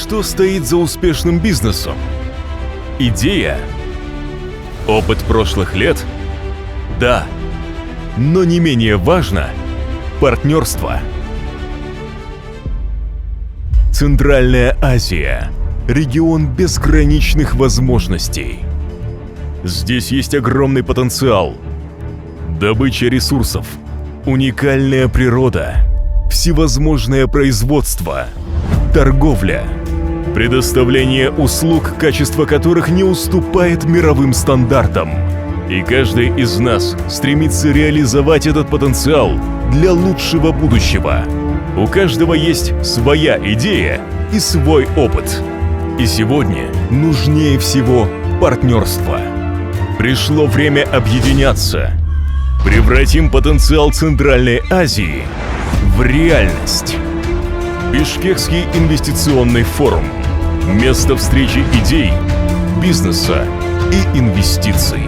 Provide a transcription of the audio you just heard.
Что стоит за успешным бизнесом? Идея? Опыт прошлых лет? Да. Но не менее важно – партнерство. Центральная Азия – регион безграничных возможностей. Здесь есть огромный потенциал. Добыча ресурсов, уникальная природа, всевозможное производство, торговля, предоставление услуг, качество которых не уступает мировым стандартам. И каждый из нас стремится реализовать этот потенциал для лучшего будущего. У каждого есть своя идея и свой опыт. И сегодня нужнее всего партнерство. Пришло время объединяться. Превратим потенциал Центральной Азии в реальность. Бишкекский инвестиционный форум. Место встречи идей, бизнеса и инвестиций.